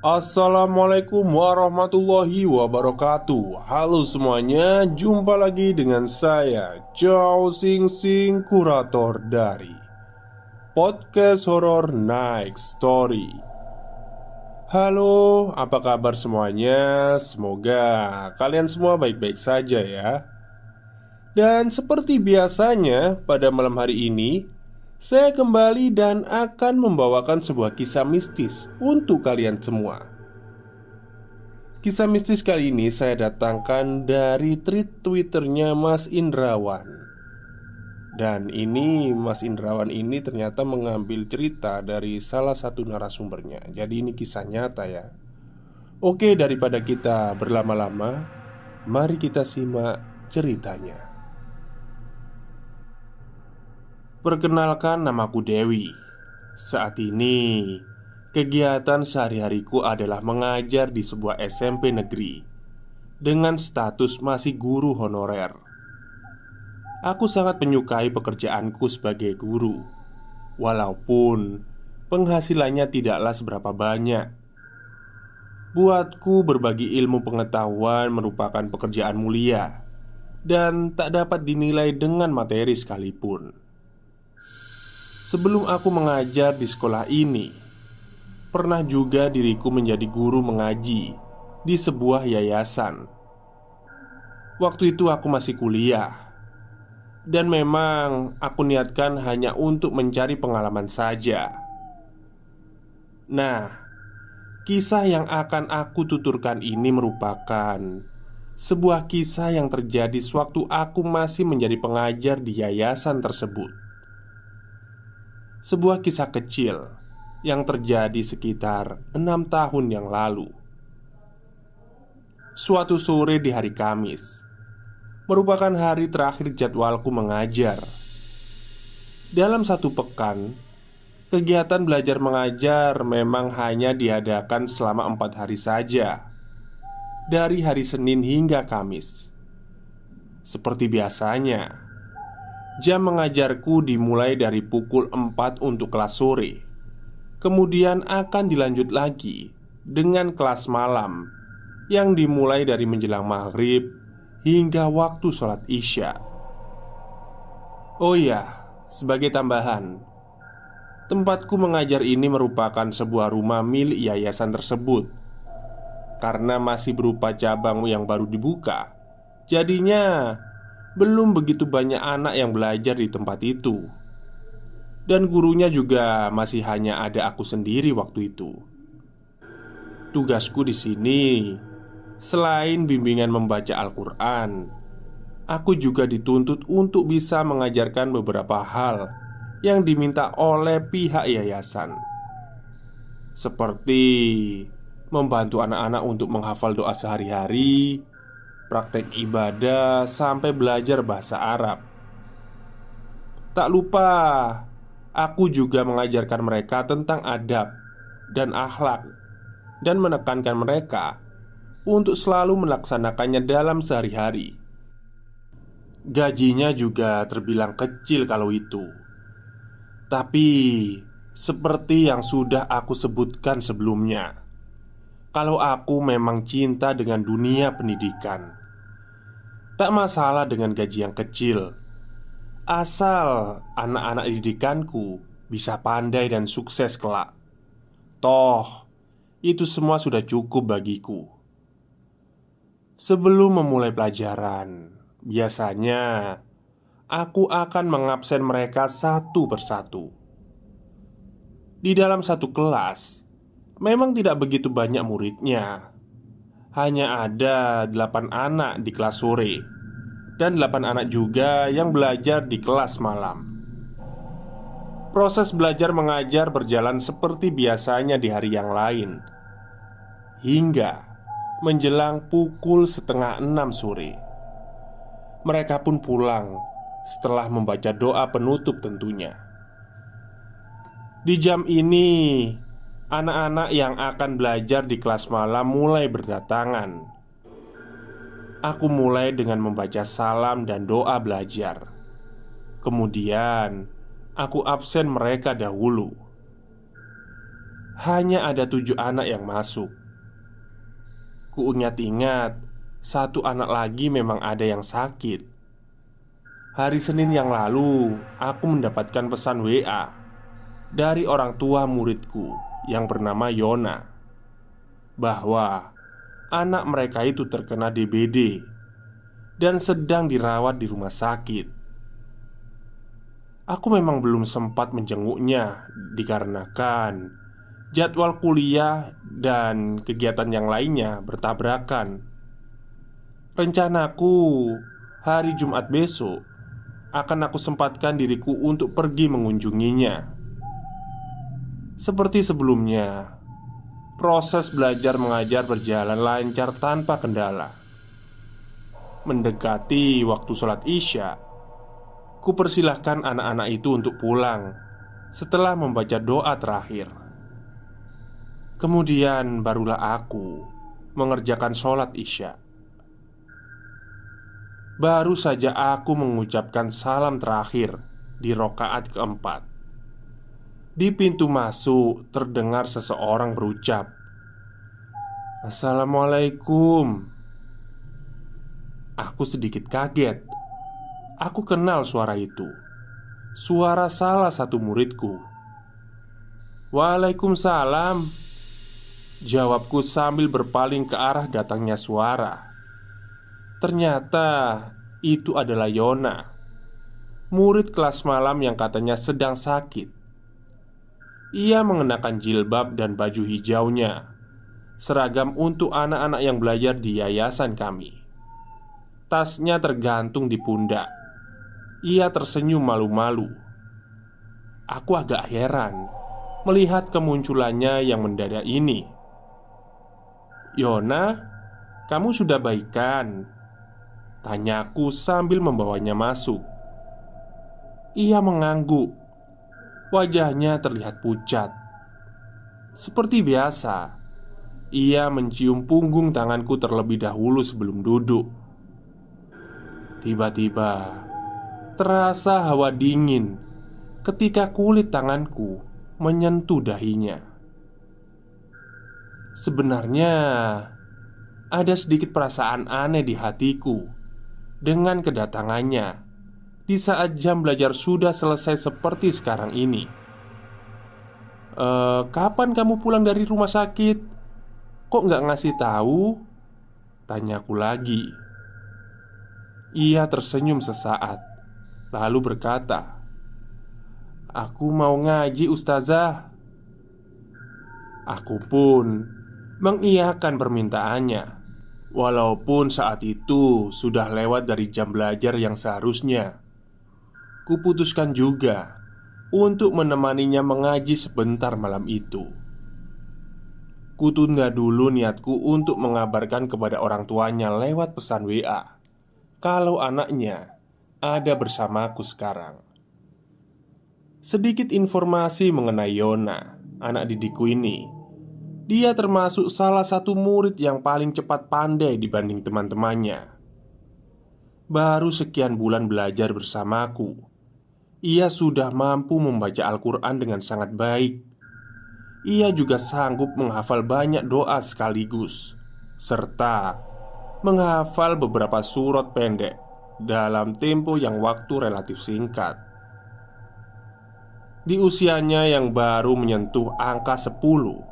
Assalamualaikum warahmatullahi wabarakatuh. Halo semuanya, jumpa lagi dengan saya Chow Sing Sing, kurator dari podcast horor Night Story. Halo, apa kabar semuanya? Semoga kalian semua baik-baik saja ya. Dan seperti biasanya pada malam hari ini, saya kembali dan akan membawakan sebuah kisah mistis untuk kalian semua. Kisah mistis kali ini saya datangkan dari tweet Twitternya Mas Indrawan. Dan ini Mas Indrawan ini ternyata mengambil cerita dari salah satu narasumbernya. Jadi ini kisah nyata ya. Oke, daripada kita berlama-lama, mari kita simak ceritanya. Perkenalkan, namaku Dewi. Saat ini kegiatan sehari-hariku adalah mengajar di sebuah SMP negeri dengan status masih guru honorer. Aku sangat menyukai pekerjaanku sebagai guru, walaupun penghasilannya tidaklah seberapa banyak. Buatku, berbagi ilmu pengetahuan merupakan pekerjaan mulia dan tak dapat dinilai dengan materi sekalipun. Sebelum aku mengajar di sekolah ini, pernah juga diriku menjadi guru mengaji di sebuah yayasan. Waktu itu aku masih kuliah, dan memang aku niatkan hanya untuk mencari pengalaman saja. Nah, kisah yang akan aku tuturkan ini merupakan sebuah kisah yang terjadi sewaktu aku masih menjadi pengajar di yayasan tersebut. Sebuah kisah kecil yang terjadi sekitar 6 tahun yang lalu. Suatu sore di hari Kamis, merupakan hari terakhir jadwalku mengajar. Dalam satu pekan, kegiatan belajar mengajar memang hanya diadakan selama 4 hari saja, dari hari Senin hingga Kamis. Seperti biasanya, jam mengajarku dimulai dari pukul 4 untuk kelas sore. Kemudian akan dilanjut lagi dengan kelas malam yang dimulai dari menjelang maghrib hingga waktu sholat isya. Oh iya, sebagai tambahan, tempatku mengajar ini merupakan sebuah rumah milik yayasan tersebut. Karena masih berupa cabang yang baru dibuka, jadinya belum begitu banyak anak yang belajar di tempat itu. Dan gurunya juga masih hanya ada aku sendiri waktu itu. Tugasku di sini, selain bimbingan membaca Al-Quran, aku juga dituntut untuk bisa mengajarkan beberapa hal yang diminta oleh pihak yayasan, seperti membantu anak-anak untuk menghafal doa sehari-hari, praktek ibadah, sampai belajar bahasa Arab. Tak lupa, aku juga mengajarkan mereka tentang adab dan akhlak, dan menekankan mereka untuk selalu melaksanakannya dalam sehari-hari. Gajinya juga terbilang kecil kalau itu. Tapi, seperti yang sudah aku sebutkan sebelumnya, kalau aku memang cinta dengan dunia pendidikan, tak masalah dengan gaji yang kecil, asal anak-anak didikanku bisa pandai dan sukses kelak. Toh, itu semua sudah cukup bagiku. Sebelum memulai pelajaran, biasanya aku akan mengabsen mereka satu persatu. Di dalam satu kelas, memang tidak begitu banyak muridnya. Hanya ada 8 anak di kelas sore, dan 8 anak juga yang belajar di kelas malam. Proses belajar mengajar berjalan seperti biasanya di hari yang lain, hingga menjelang pukul setengah 6 sore. Mereka pun pulang setelah membaca doa penutup tentunya. Di jam ini, anak-anak yang akan belajar di kelas malam mulai berdatangan. Aku mulai dengan membaca salam dan doa belajar. Kemudian, aku absen mereka dahulu. hanya ada 7 anak yang masuk. Kuingat-ingat, satu anak lagi memang ada yang sakit. Hari Senin yang lalu, aku mendapatkan pesan WA dari orang tua muridku yang bernama Yona, bahwa anak mereka itu terkena DBD dan sedang dirawat di rumah sakit. Aku memang belum sempat menjenguknya dikarenakan jadwal kuliah dan kegiatan yang lainnya bertabrakan. Rencanaku hari Jumat besok akan aku sempatkan diriku untuk pergi mengunjunginya. Seperti sebelumnya, proses belajar mengajar berjalan lancar tanpa kendala. Mendekati waktu sholat Isya, kupersilahkan anak-anak itu untuk pulang setelah membaca doa terakhir. Kemudian barulah aku mengerjakan sholat Isya. Baru saja aku mengucapkan salam terakhir di rokaat keempat, di pintu masuk terdengar seseorang berucap, "Assalamualaikum." Aku sedikit kaget. Aku kenal suara itu. Suara salah satu muridku. "Waalaikumsalam," jawabku sambil berpaling ke arah datangnya suara. Ternyata itu adalah Yona, murid kelas malam yang katanya sedang sakit. Ia mengenakan jilbab dan baju hijaunya, seragam untuk anak-anak yang belajar di yayasan kami. Tasnya tergantung di pundak. Ia tersenyum malu-malu. Aku agak heran melihat kemunculannya yang mendadak ini. "Yona, kamu sudah baikan?" tanyaku sambil membawanya masuk. Ia mengangguk. Wajahnya terlihat pucat. Seperti biasa, ia mencium punggung tanganku terlebih dahulu sebelum duduk. Tiba-tiba terasa hawa dingin ketika kulit tanganku menyentuh dahinya. Sebenarnya ada sedikit perasaan aneh di hatiku dengan kedatangannya di saat jam belajar sudah selesai seperti sekarang ini. Kapan kamu pulang dari rumah sakit? Kok nggak ngasih tahu?" tanyaku lagi. Ia tersenyum sesaat, lalu berkata, "Aku mau ngaji, Ustazah." Aku pun mengiyakan permintaannya, walaupun saat itu sudah lewat dari jam belajar yang seharusnya. Kuputuskan juga untuk menemaninya mengaji sebentar malam itu. Kutunda dulu niatku untuk mengabarkan kepada orang tuanya lewat pesan WA kalau anaknya ada bersamaku sekarang. Sedikit informasi mengenai Yona, anak didikku ini. Dia termasuk salah satu murid yang paling cepat pandai dibanding teman-temannya. Baru sekian bulan belajar bersamaku, ia sudah mampu membaca Al-Quran dengan sangat baik. Ia juga sanggup menghafal banyak doa sekaligus, serta menghafal beberapa surat pendek dalam tempo yang waktu relatif singkat. Di usianya yang baru menyentuh angka 10,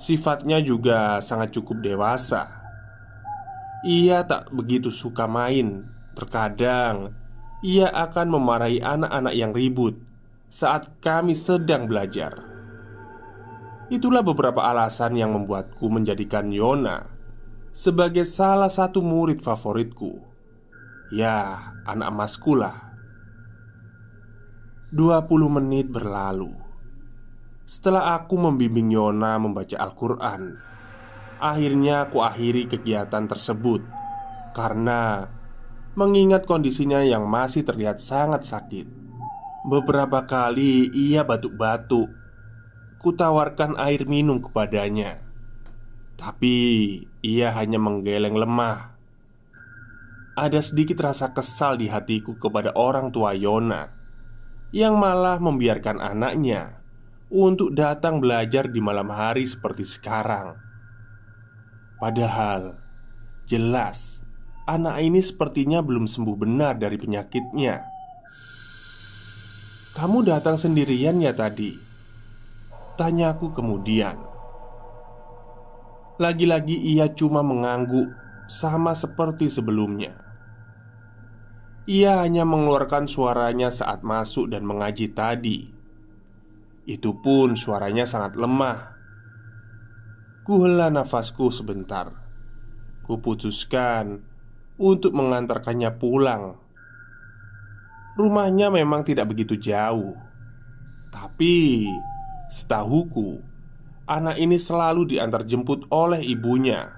sifatnya juga sangat cukup dewasa. Ia tak begitu suka main. Terkadang ia akan memarahi anak-anak yang ribut saat kami sedang belajar. Itulah beberapa alasan yang membuatku menjadikan Yona sebagai salah satu murid favoritku. Ya, anak emasku lah. 20 menit berlalu setelah aku membimbing Yona membaca Al-Quran. Akhirnya aku akhiri kegiatan tersebut karena mengingat kondisinya yang masih terlihat sangat sakit. Beberapa kali ia batuk-batuk. Kutawarkan air minum kepadanya, tapi ia hanya menggeleng lemah. Ada sedikit rasa kesal di hatiku kepada orang tua Yona yang malah membiarkan anaknya untuk datang belajar di malam hari seperti sekarang. Padahal jelas anak ini sepertinya belum sembuh benar dari penyakitnya. "Kamu datang sendirian ya tadi?" tanyaku kemudian. Lagi-lagi ia cuma mengangguk sama seperti sebelumnya. Ia hanya mengeluarkan suaranya saat masuk dan mengaji tadi. Itu pun suaranya sangat lemah. Kuhela nafasku sebentar. Kuputuskan untuk mengantarkannya pulang. Rumahnya memang tidak begitu jauh, tapi setahuku anak ini selalu diantar jemput oleh ibunya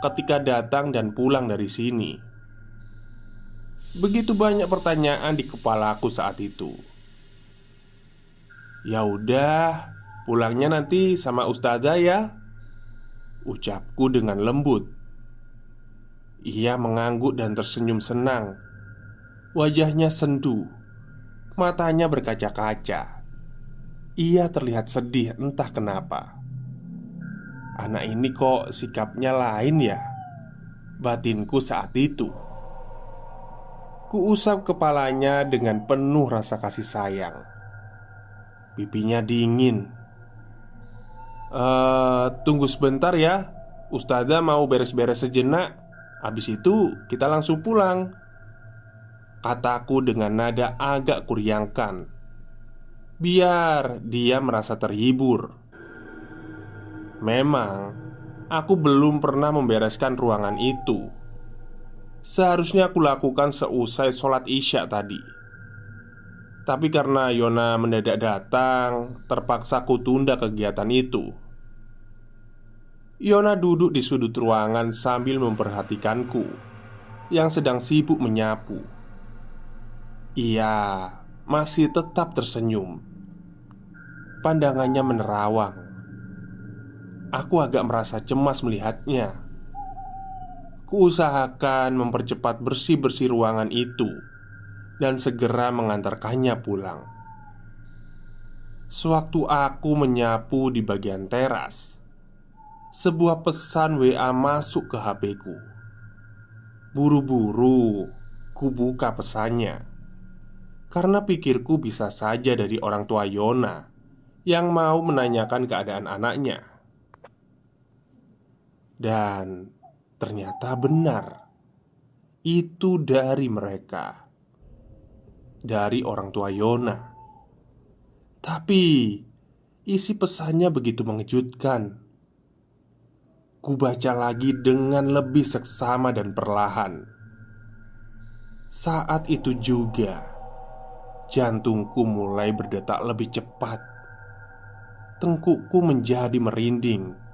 ketika datang dan pulang dari sini. Begitu banyak pertanyaan di kepalaku saat itu. "Ya udah, pulangnya nanti sama ustazah ya," ucapku dengan lembut. Ia mengangguk dan tersenyum senang. Wajahnya sendu, matanya berkaca-kaca. Ia terlihat sedih entah kenapa. Anak ini kok sikapnya lain ya, batinku saat itu. Kuusap kepalanya dengan penuh rasa kasih sayang. Pipinya dingin. Tunggu sebentar ya, ustazah mau beres-beres sejenak. Habis itu kita langsung pulang," kataku dengan nada agak kuryangkan, biar dia merasa terhibur. Memang aku belum pernah membereskan ruangan itu. Seharusnya aku lakukan seusai sholat isya tadi. Tapi karena Yona mendadak datang, terpaksa ku tunda kegiatan itu. Yona duduk di sudut ruangan sambil memperhatikanku yang sedang sibuk menyapu. Ia masih tetap tersenyum. Pandangannya menerawang. Aku agak merasa cemas melihatnya. Kuusahakan mempercepat bersih-bersih ruangan itu dan segera mengantarkannya pulang. Sewaktu aku menyapu di bagian teras, sebuah pesan WA masuk ke HP-ku. Buru-buru ku buka pesannya, karena pikirku bisa saja dari orang tua Yona yang mau menanyakan keadaan anaknya. Dan ternyata benar, itu dari mereka, dari orang tua Yona. Tapi isi pesannya begitu mengejutkan. Ku baca lagi dengan lebih seksama dan perlahan. Saat itu juga jantungku mulai berdetak lebih cepat. Tengkukku menjadi merinding.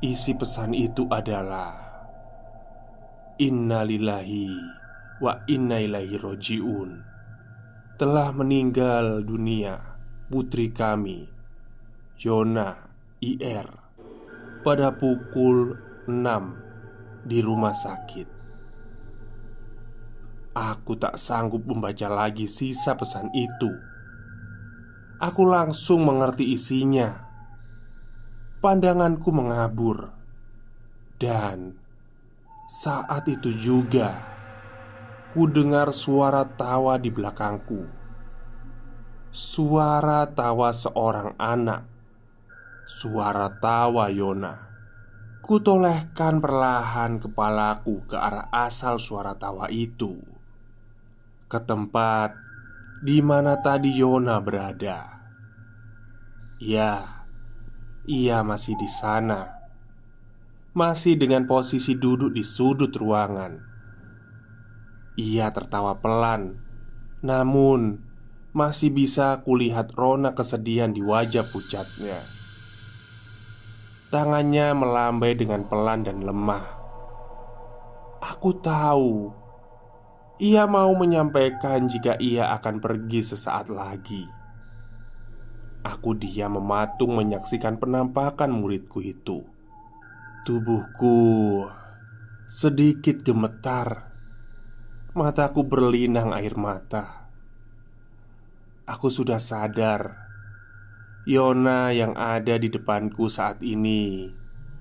Isi pesan itu adalah: "Innalillahi wa inna ilaihi roji'un. Telah meninggal dunia putri kami, Yona IR, pada pukul 6 di rumah sakit." Aku tak sanggup membaca lagi sisa pesan itu. Aku langsung mengerti isinya. Pandanganku mengabur. Dan saat itu juga ku dengar suara tawa di belakangku. Suara tawa seorang anak. Suara tawa Yona. Kutolehkan perlahan kepalaku ke arah asal suara tawa itu, ke tempat di mana tadi Yona berada. Ya, ia masih di sana, masih dengan posisi duduk di sudut ruangan. Ia tertawa pelan, namun masih bisa kulihat rona kesedihan di wajah pucatnya. Tangannya melambai dengan pelan dan lemah. Aku tahu ia mau menyampaikan jika ia akan pergi sesaat lagi. Aku diam mematung menyaksikan penampakan muridku itu. Tubuhku sedikit gemetar. Mataku berlinang air mata. Aku sudah sadar Yona yang ada di depanku saat ini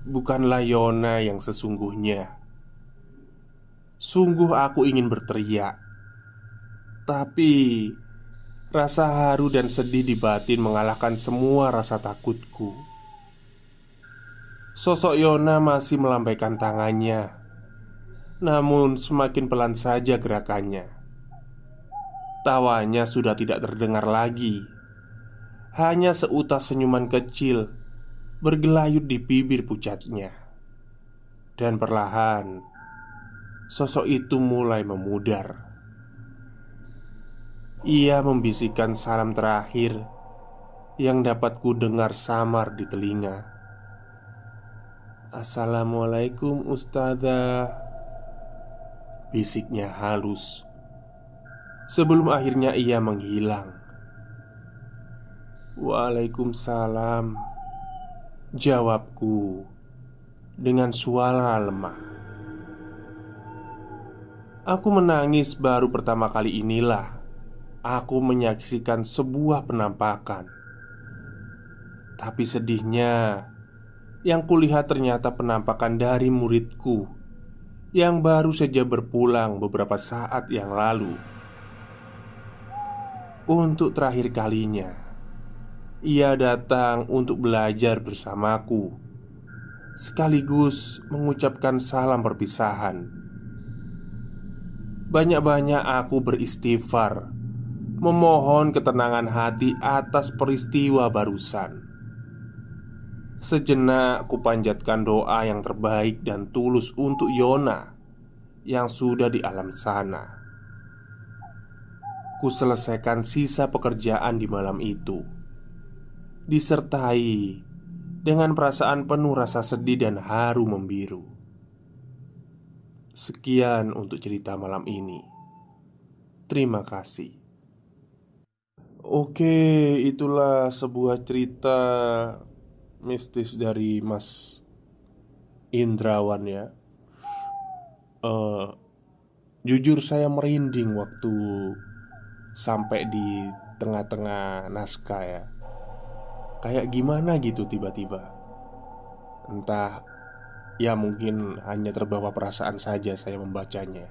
bukanlah Yona yang sesungguhnya. Sungguh aku ingin berteriak, tapi rasa haru dan sedih di batin mengalahkan semua rasa takutku. Sosok Yona masih melambaikan tangannya, namun semakin pelan saja gerakannya. Tawanya sudah tidak terdengar lagi. Hanya seutas senyuman kecil bergelayut di bibir pucatnya. Dan perlahan sosok itu mulai memudar. Ia membisikkan salam terakhir yang dapat ku dengar samar di telinga. "Assalamualaikum ustazah," bisiknya halus sebelum akhirnya ia menghilang. "Waalaikumsalam," jawabku dengan suara lemah. Aku menangis baru pertama kali inilah aku menyaksikan sebuah penampakan. Tapi sedihnya, yang kulihat ternyata penampakan dari muridku yang baru saja berpulang beberapa saat yang lalu. Untuk terakhir kalinya, ia datang untuk belajar bersamaku, sekaligus mengucapkan salam perpisahan. Banyak-banyak aku beristighfar, memohon ketenangan hati atas peristiwa barusan. Sejenak kupanjatkan doa yang terbaik dan tulus untuk Yona yang sudah di alam sana. Ku selesaikan sisa pekerjaan di malam itu, disertai dengan perasaan penuh rasa sedih dan haru membiru. Sekian untuk cerita malam ini. Terima kasih. Oke, itulah sebuah cerita mistis dari Mas Indrawan ya. Jujur saya merinding waktu sampai di tengah-tengah naskah ya. Kayak gimana gitu tiba-tiba. Entah, ya mungkin hanya terbawa perasaan saja saya membacanya.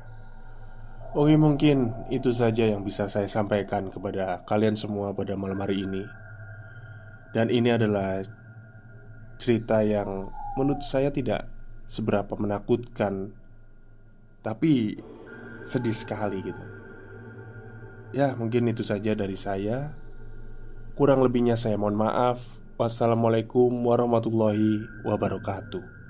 Oke, mungkin itu saja yang bisa saya sampaikan kepada kalian semua pada malam hari ini. Dan ini adalah cerita yang menurut saya tidak seberapa menakutkan, tapi sedih sekali gitu. Ya, mungkin itu saja dari saya. Kurang lebihnya saya mohon maaf. Wassalamualaikum warahmatullahi wabarakatuh.